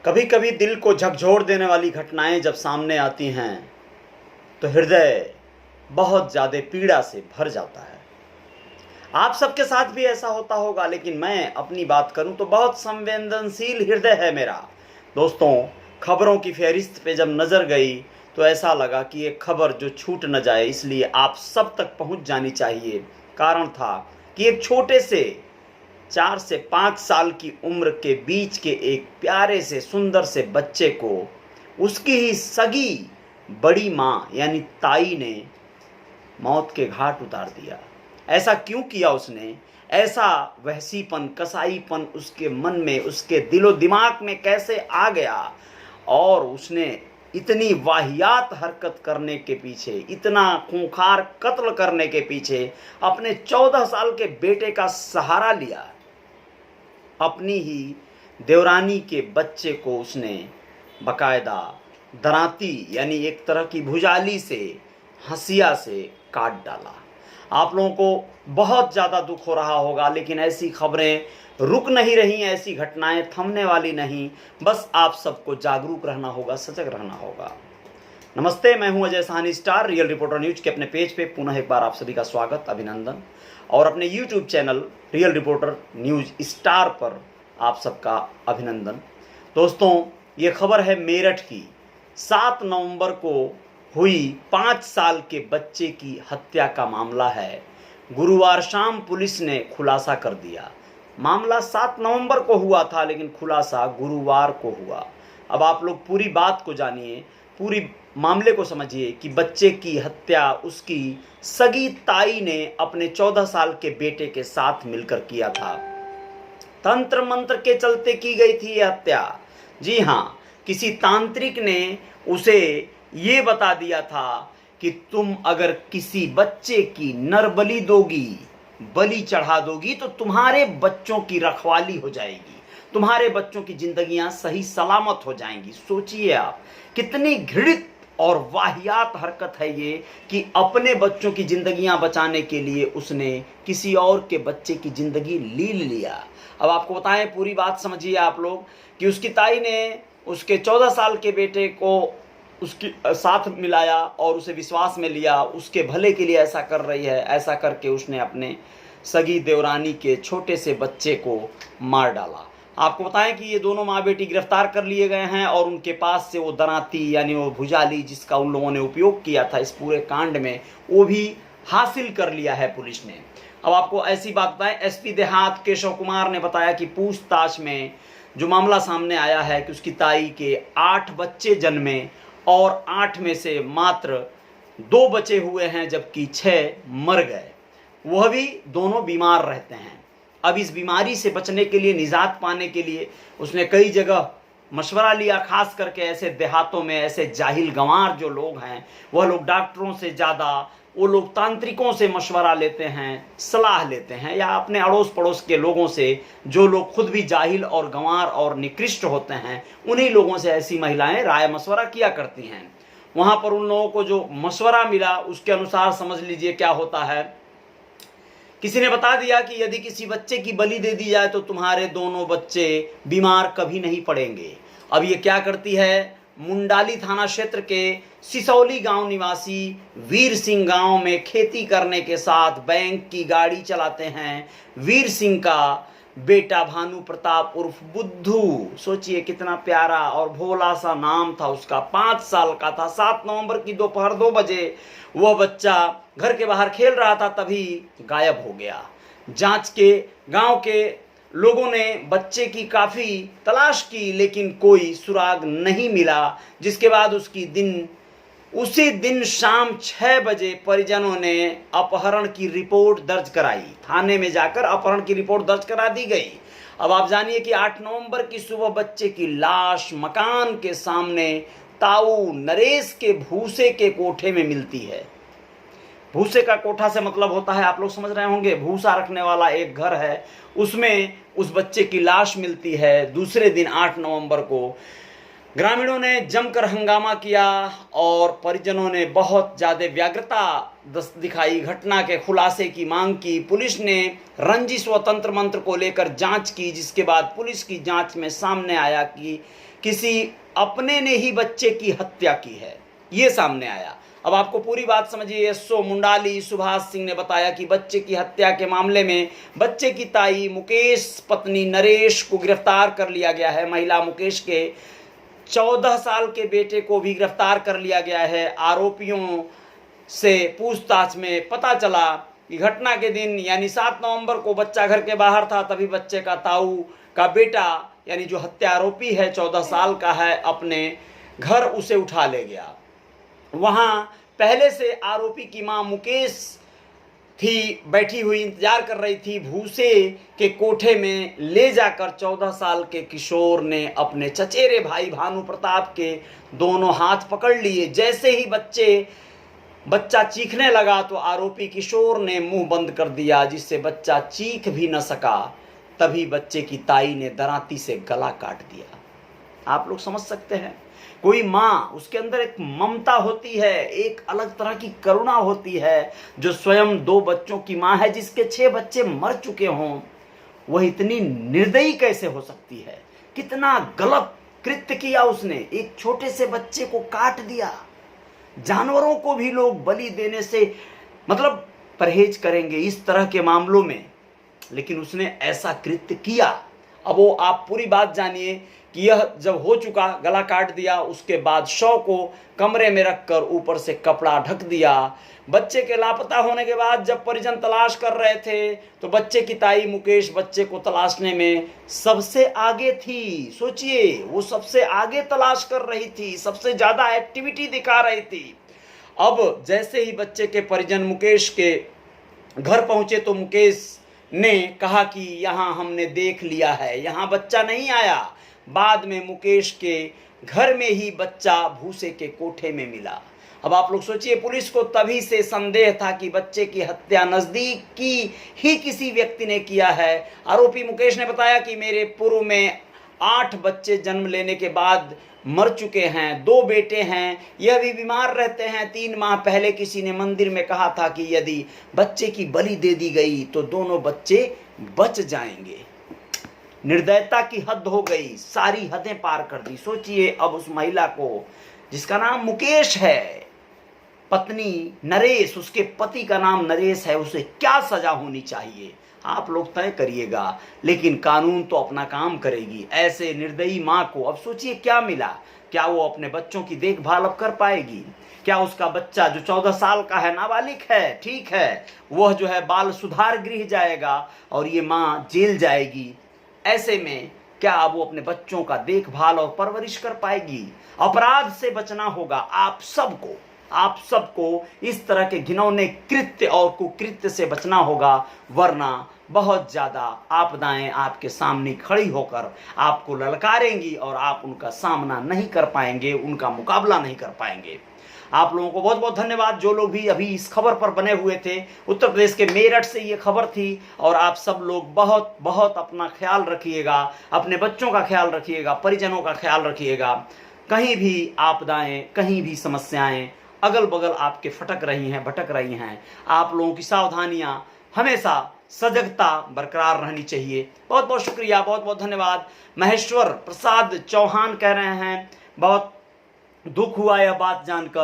कभी कभी दिल को झकझोर देने वाली घटनाएं जब सामने आती हैं तो हृदय बहुत ज़्यादा पीड़ा से भर जाता है। आप सबके साथ भी ऐसा होता होगा, लेकिन मैं अपनी बात करूं तो बहुत संवेदनशील हृदय है मेरा। दोस्तों, खबरों की फहरिस्त पे जब नज़र गई तो ऐसा लगा कि एक खबर जो छूट न जाए, इसलिए आप सब तक पहुंच जानी चाहिए। कारण था कि एक छोटे से 4 से 5 साल की उम्र के बीच के एक प्यारे से सुंदर से बच्चे को उसकी ही सगी बड़ी माँ यानी ताई ने मौत के घाट उतार दिया। ऐसा क्यों किया उसने? ऐसा वहसीपन, कसाईपन उसके मन में, उसके दिलो दिमाग में कैसे आ गया? और उसने इतनी वाहियात हरकत करने के पीछे, इतना खूंखार कत्ल करने के पीछे अपने 14 साल के बेटे का सहारा लिया। अपनी ही देवरानी के बच्चे को उसने बकायदा दराती यानी एक तरह की भुजाली से, हंसिया से काट डाला। आप लोगों को बहुत ज़्यादा दुख हो रहा होगा, लेकिन ऐसी खबरें रुक नहीं रही, ऐसी घटनाएं थमने वाली नहीं। बस आप सबको जागरूक रहना होगा, सजग रहना होगा। नमस्ते, मैं हूं Ajay Sahni, star real reporter news के अपने पेज पे पुनः एक बार आप सभी का स्वागत, अभिनंदन। और अपने YouTube channel real reporter news star पर आप सबका अभिनंदन। दोस्तों, ये खबर है मेरठ की। 7 नवंबर को हुई 5 साल के बच्चे की हत्या का मामला है। गुरुवार शाम पुलिस ने खुलासा कर दिया। मामला 7 नवंबर को हुआ था, लेकिन खुलासा गुरुवार को हुआ। अब आप लोग पूरी बात को जानिए, पूरी मामले को समझिए कि बच्चे की हत्या उसकी सगी ताई ने अपने 14 साल के बेटे के साथ मिलकर किया था। तंत्र मंत्र के चलते की गई थी यह हत्या। जी हाँ, किसी तांत्रिक ने उसे ये बता दिया था कि तुम अगर किसी बच्चे की नरबलि दोगी, बलि चढ़ा दोगी, तो तुम्हारे बच्चों की रखवाली हो जाएगी, तुम्हारे बच्चों की जिंदगियां सही सलामत हो जाएंगी। सोचिए आप, कितनी घृणित और वाहियात हरकत है ये कि अपने बच्चों की जिंदगियां बचाने के लिए उसने किसी और के बच्चे की जिंदगी ले लिया। अब आपको बताएं, पूरी बात समझिए आप लोग, कि उसकी ताई ने उसके 14 साल के बेटे को उसके साथ मिलाया और उसे विश्वास में लिया, उसके भले के लिए ऐसा कर रही है। ऐसा करके उसने अपने सगी देवरानी के छोटे से बच्चे को मार डाला। आपको बताएं कि ये दोनों माँ बेटी गिरफ्तार कर लिए गए हैं और उनके पास से वो दराती यानी वो भुजाली जिसका उन लोगों ने उपयोग किया था इस पूरे कांड में, वो भी हासिल कर लिया है पुलिस ने। अब आपको ऐसी बात बताएं, एसपी देहात केशव कुमार ने बताया कि पूछताछ में जो मामला सामने आया है कि उसकी ताई के 8 बच्चे जन्मे और 8 में से मात्र 2 बचे हुए हैं, जबकि 6 मर गए। वह भी दोनों बीमार रहते हैं। अब इस बीमारी से बचने के लिए, निजात पाने के लिए उसने कई जगह मशवरा लिया। खास करके ऐसे देहातों में ऐसे जाहिल गंवार जो लोग हैं, वह लोग डॉक्टरों से ज़्यादा वो लोग तांत्रिकों से मशवरा लेते हैं, सलाह लेते हैं, या अपने अड़ोस पड़ोस के लोगों से, जो लोग खुद भी जाहिल और गंवार और निकृष्ट होते हैं, उन्हीं लोगों से ऐसी महिलाएं राय मशवरा किया करती हैं। वहाँ पर उन लोगों को जो मशवरा मिला उसके अनुसार समझ लीजिए क्या होता है। किसी ने बता दिया कि यदि किसी बच्चे की बलि दे दी जाए तो तुम्हारे दोनों बच्चे बीमार कभी नहीं पड़ेंगे। अब ये क्या करती है, मुंडाली थाना क्षेत्र के सिसौली गांव निवासी वीर सिंह गांव में खेती करने के साथ बैंक की गाड़ी चलाते हैं। वीर सिंह का बेटा भानु प्रताप उर्फ बुद्धू, सोचिए कितना प्यारा और भोला सा नाम था उसका, 5 साल का था। 7 नवंबर की दोपहर 2 बजे वह बच्चा घर के बाहर खेल रहा था, तभी गायब हो गया। जांच के गांव के लोगों ने बच्चे की काफ़ी तलाश की, लेकिन कोई सुराग नहीं मिला। जिसके बाद उसी दिन शाम 6 बजे परिजनों ने अपहरण की रिपोर्ट दर्ज कराई। थाने में जाकर अपहरण की रिपोर्ट दर्ज करा दी गई। अब आप जानिए कि 8 नवंबर की सुबह बच्चे की लाश मकान के सामने ताऊ नरेश के भूसे के कोठे में मिलती है। भूसे का कोठा से मतलब होता है, आप लोग समझ रहे होंगे, भूसा रखने वाला एक घर है, उसमें उस बच्चे की लाश मिलती है। दूसरे दिन 8 नवंबर को ग्रामीणों ने जमकर हंगामा किया और परिजनों ने बहुत ज़्यादा व्यग्रता दिखाई, घटना के खुलासे की मांग की। पुलिस ने रंजिश व तंत्र मंत्र को लेकर जांच की, जिसके बाद पुलिस की जांच में सामने आया कि किसी अपने ने ही बच्चे की हत्या की है, ये सामने आया। अब आपको पूरी बात समझिए। एसओ मुंडाली सुभाष सिंह ने बताया कि बच्चे की हत्या के मामले में बच्चे की ताई मुकेश पत्नी नरेश को गिरफ्तार कर लिया गया है। महिला मुकेश के 14 साल के बेटे को भी गिरफ्तार कर लिया गया है। आरोपियों से पूछताछ में पता चला कि घटना के दिन यानी 7 नवंबर को बच्चा घर के बाहर था, तभी बच्चे का ताऊ का बेटा यानी जो हत्या आरोपी है 14 साल का है, अपने घर उसे उठा ले गया। वहां पहले से आरोपी की मां मुकेश थी, बैठी हुई इंतजार कर रही थी। भूसे के कोठे में ले जाकर 14 साल के किशोर ने अपने चचेरे भाई भानु प्रताप के दोनों हाथ पकड़ लिए। जैसे ही बच्चा चीखने लगा तो आरोपी किशोर ने मुंह बंद कर दिया, जिससे बच्चा चीख भी न सका। तभी बच्चे की ताई ने दरांती से गला काट दिया। आप लोग समझ सकते हैं, कोई माँ, उसके अंदर एक ममता होती है, एक अलग तरह की करुणा होती है, जो स्वयं 2 बच्चों की माँ है, जिसके 6 बच्चे मर चुके हों, वह इतनी निर्दयी कैसे हो सकती है? कितना गलत कृत्य किया उसने, एक छोटे से बच्चे को काट दिया। जानवरों को भी लोग बलि देने से मतलब परहेज करेंगे इस तरह के मामलों में, लेकिन उसने ऐसा कृत्य किया। अब वो आप पूरी बात जानिए कि यह जब हो चुका, गला काट दिया, उसके बाद शव को कमरे में रखकर ऊपर से कपड़ा ढक दिया। बच्चे के लापता होने के बाद जब परिजन तलाश कर रहे थे तो बच्चे की ताई मुकेश बच्चे को तलाशने में सबसे आगे थी। सोचिए, वो सबसे आगे तलाश कर रही थी, सबसे ज्यादा एक्टिविटी दिखा रही थी। अब जैसे ही बच्चे के परिजन मुकेश के घर पहुंचे तो मुकेश ने कहा कि यहाँ हमने देख लिया है, यहाँ बच्चा नहीं आया। बाद में मुकेश के घर में ही बच्चा भूसे के कोठे में मिला। अब आप लोग सोचिए, पुलिस को तभी से संदेह था कि बच्चे की हत्या नजदीक की ही किसी व्यक्ति ने किया है। आरोपी मुकेश ने बताया कि मेरे पूर्व में 8 बच्चे जन्म लेने के बाद मर चुके हैं, 2 बेटे हैं, यह भी बीमार रहते हैं। 3 माह पहले किसी ने मंदिर में कहा था कि यदि बच्चे की बलि दे दी गई तो दोनों बच्चे बच जाएंगे। निर्दयता की हद हो गई, सारी हदें पार कर दी। सोचिए, अब उस महिला को, जिसका नाम मुकेश है, पत्नी नरेश, उसके पति का नाम नरेश है, उसे क्या सजा होनी चाहिए? आप लोग तय करिएगा, लेकिन कानून तो अपना काम करेगी। ऐसे निर्दयी माँ को अब सोचिए क्या मिला। क्या वो अपने बच्चों की देखभाल अब कर पाएगी? क्या उसका बच्चा जो 14 साल का है, नाबालिग है, ठीक है, वह जो है बाल सुधार गृह जाएगा और ये माँ जेल जाएगी। ऐसे में क्या अब वो अपने बच्चों का देखभाल और परवरिश कर पाएगी? अपराध से बचना होगा आप सबको इस तरह के घिनौने कृत्य और कुकृत्य से बचना होगा, वरना बहुत ज्यादा आपदाएं आपके सामने खड़ी होकर आपको ललकारेंगी और आप उनका सामना नहीं कर पाएंगे, उनका मुकाबला नहीं कर पाएंगे। आप लोगों को बहुत बहुत धन्यवाद, जो लोग भी अभी इस खबर पर बने हुए थे। उत्तर प्रदेश के मेरठ से ये खबर थी, और आप सब लोग बहुत बहुत अपना ख्याल रखिएगा, अपने बच्चों का ख्याल रखिएगा, परिजनों का ख्याल रखिएगा। कहीं भी आपदाएं, कहीं भी समस्याएं अगल बगल आपके भटक रही हैं, आप लोगों की सावधानियां, हमेशा सजगता बरकरार रहनी चाहिए। बहुत बहुत शुक्रिया, बहुत बहुत धन्यवाद। महेश्वर प्रसाद चौहान कह रहे हैं, बहुत दुख हुआ यह बात जानकर।